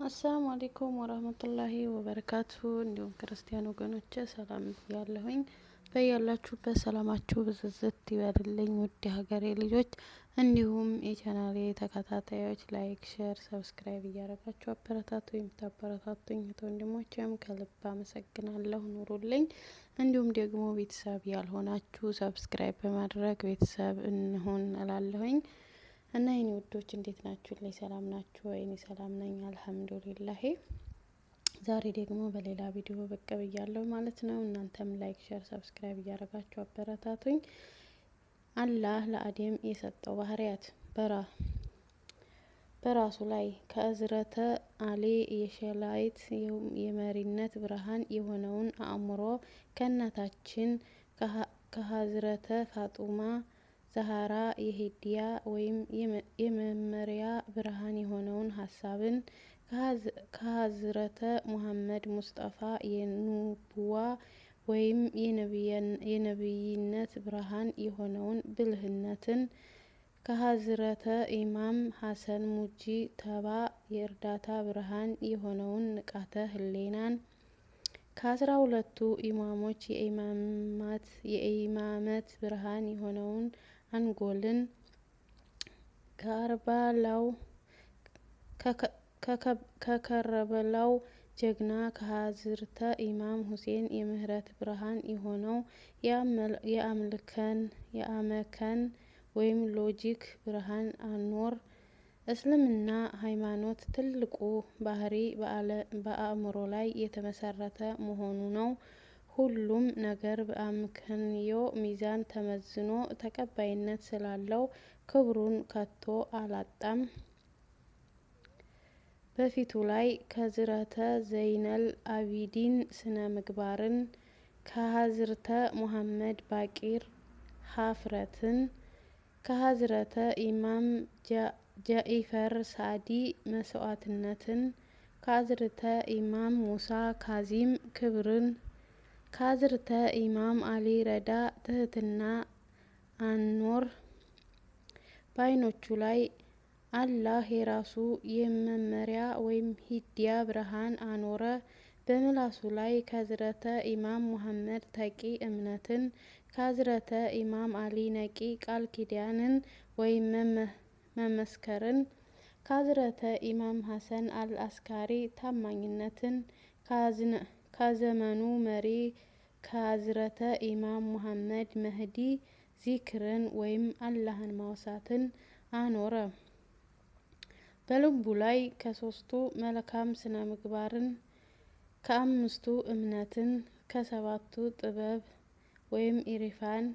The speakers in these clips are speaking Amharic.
አሰላሙ አለይኩም ወራህመቱላሂ ወበረካቱ። እንዲሁም ክርስቲያን ወገኖቼ ሰላም ብያለሁኝ። በያላችሁበት ሰላማችሁ ብዝዝት ይበልልኝ ውድ ሀገሬ ልጆች። እንዲሁም የቻናሌ ተከታታዮች ላይክ፣ ሼር፣ ሰብስክራይብ እያደረጋችሁ አበረታቱ። የምታበረታቱኝ ወንድሞቼም ከልብ አመሰግናለሁ። ኑሩልኝ። እንዲሁም ደግሞ ቤተሰብ ያልሆናችሁ ሰብስክራይብ በማድረግ ቤተሰብ እንሁን እላለሁኝ። እና የኔ ውዶች እንዴት ናችሁ? ላይ ሰላም ናችሁ ወይ? እኔ ሰላም ነኝ አልሐምዱሊላህ። ዛሬ ደግሞ በሌላ ቪዲዮ ብቅ ብያለሁ ማለት ነው። እናንተም ላይክ፣ ሼር፣ ሰብስክራይብ እያደረጋችሁ አበረታቱኝ። አላህ ለአደም የሰጠው ባህሪያት በራሱ ላይ ከእዝረተ አሊ የሸላይት የመሪነት ብርሃን የሆነውን አእምሮ ከእናታችን ከሀዝረተ ፋጡማ ዛሃራ የሂዳያ ወይም የመመሪያ ብርሃን የሆነውን ሀሳብን ከሀዝረተ ሙሐመድ ሙስጠፋ የኑቡዋ ወይም የነብይነት ብርሃን የሆነውን ብልህነትን ከሀዝረተ ኢማም ሀሰን ሙጂ ተባ የእርዳታ ብርሃን የሆነውን ንቃተ ህሌናን ከአስራ ሁለቱ ኢማሞች የኢማመት ብርሃን የሆነውን አንጎልን ከከረበላው ጀግና ከሀዝርተ ኢማም ሁሴን የምህረት ብርሃን የሆነው የአመከን ወይም ሎጂክ ብርሃን አኖር። እስልምና ሃይማኖት ትልቁ ባህሪ በአእምሮ ላይ የተመሰረተ መሆኑ ነው። ሁሉም ነገር በአምክንዮ ሚዛን ተመዝኖ ተቀባይነት ስላለው ክብሩን ከቶ አላጣም። በፊቱ ላይ ከዝረተ ዘይነል አቢዲን ስነ ምግባርን ከሀዝርተ ሙሐመድ ባቂር ሀፍረትን ከሀዝረተ ኢማም ጃኢፈር ሳዲ መስዋዕትነትን ከሀዝረተ ኢማም ሙሳ ካዚም ክብርን ከሀዝረተ ኢማም አሊ ረዳ ትህትና አኖር። በአይኖቹ ላይ አላህ የራሱ የመመሪያ ወይም ሂዳያ ብርሃን አኖረ። በምላሱ ላይ ከሀዝረተ ኢማም ሙሐመድ ተቂ እምነትን ከሀዝረተ ኢማም አሊ ነቂ ቃል ኪዳንን ወይም መመስከርን ከሀዝረተ ኢማም ሀሰን አልአስካሪ ታማኝነትን ከዘመኑ መሪ ከሀዝረተ ኢማም ሙሐመድ መህዲ ዚክርን ወይም አላህን ማውሳትን አኖረ። በልቡ ላይ ከሶስቱ መልካም ስነ ምግባርን ከአምስቱ እምነትን ከሰባቱ ጥበብ ወይም ኢሪፋን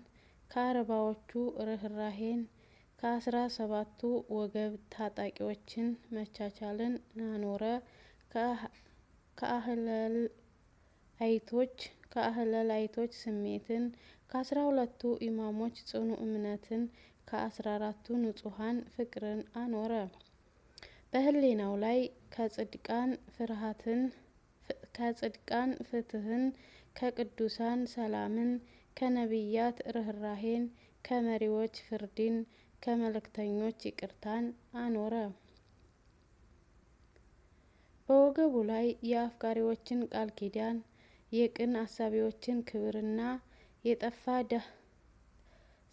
ከአርባዎቹ ርህራሄን ከአስራ ሰባቱ ወገብ ታጣቂዎችን መቻቻልን አኖረ። ከአህለል አይቶች ስሜትን ከአስራ ሁለቱ ኢማሞች ጽኑ እምነትን ከአስራ አራቱ ንጹሃን ፍቅርን አኖረ። በህሌናው ላይ ከጽድቃን ፍትህን ከቅዱሳን ሰላምን ከነቢያት ርህራሄን ከመሪዎች ፍርድን ከመልእክተኞች ይቅርታን አኖረ። በወገቡ ላይ የአፍቃሪዎችን ቃል ኪዳን የቅን አሳቢዎችን ክብርና የጠፋ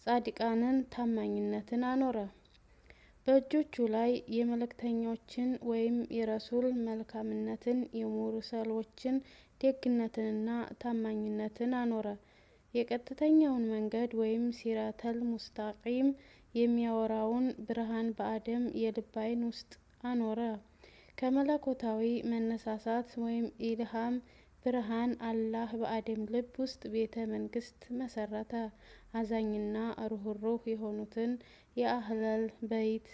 ጻድቃንን ታማኝነትን አኖረ። በእጆቹ ላይ የመልእክተኞችን ወይም የረሱል መልካምነትን የሙርሰሎችን ደግነትንና ታማኝነትን አኖረ። የቀጥተኛውን መንገድ ወይም ሲራተል ሙስታቂም የሚያወራውን ብርሃን በአደም የልብ አይን ውስጥ አኖረ። ከመለኮታዊ መነሳሳት ወይም ኢልሃም ብርሃን አላህ በአደም ልብ ውስጥ ቤተ መንግስት መሰረተ። አዛኝና ሩህሩህ የሆኑትን የአህለል በይት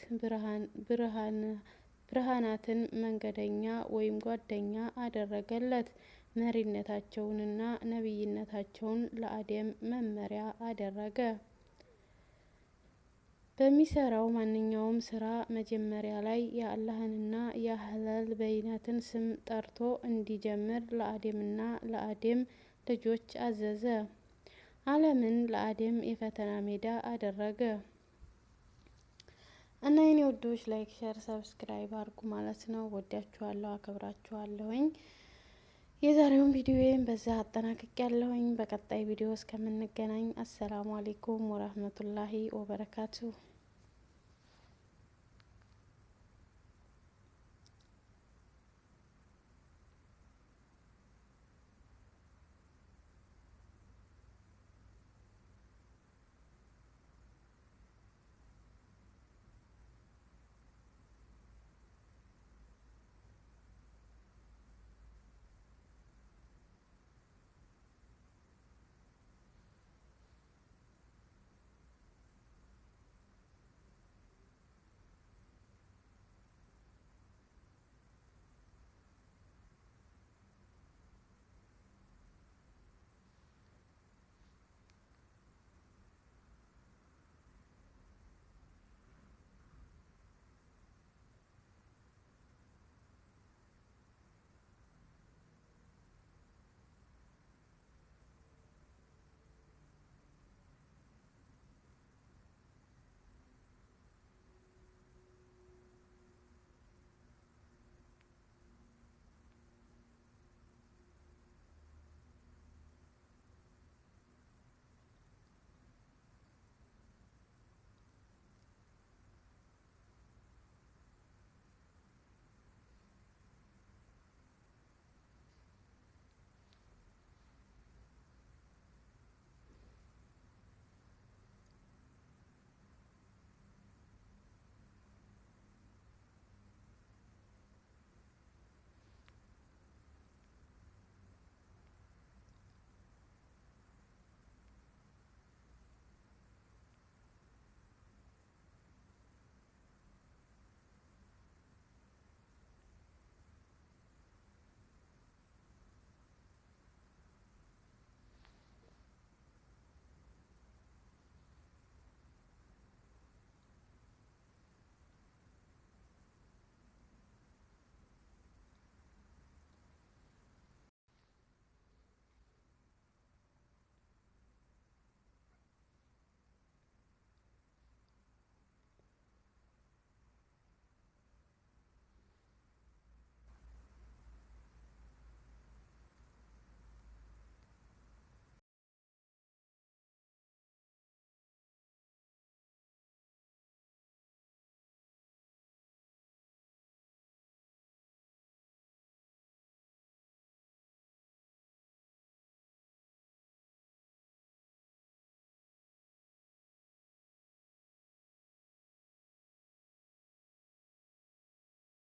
ብርሃናትን መንገደኛ ወይም ጓደኛ አደረገለት። መሪነታቸውንና ነብይነታቸውን ለአደም መመሪያ አደረገ። በሚሰራው ማንኛውም ስራ መጀመሪያ ላይ የአላህንና የአህለል በይነትን ስም ጠርቶ እንዲጀምር ለአደምና ለአደም ልጆች አዘዘ። ዓለምን ለአደም የፈተና ሜዳ አደረገ። እና የኔ ውዶች ላይክ ሼር ሰብስክራይብ አድርጉ ማለት ነው። ወዳችኋለሁ፣ አከብራችኋለሁኝ። የዛሬውን ቪዲዮዬን በዛ አጠናቅቄያለሁኝ። በቀጣይ ቪዲዮ እስከምንገናኝ አሰላሙ አለይኩም ወራህመቱላሂ ወበረካቱ።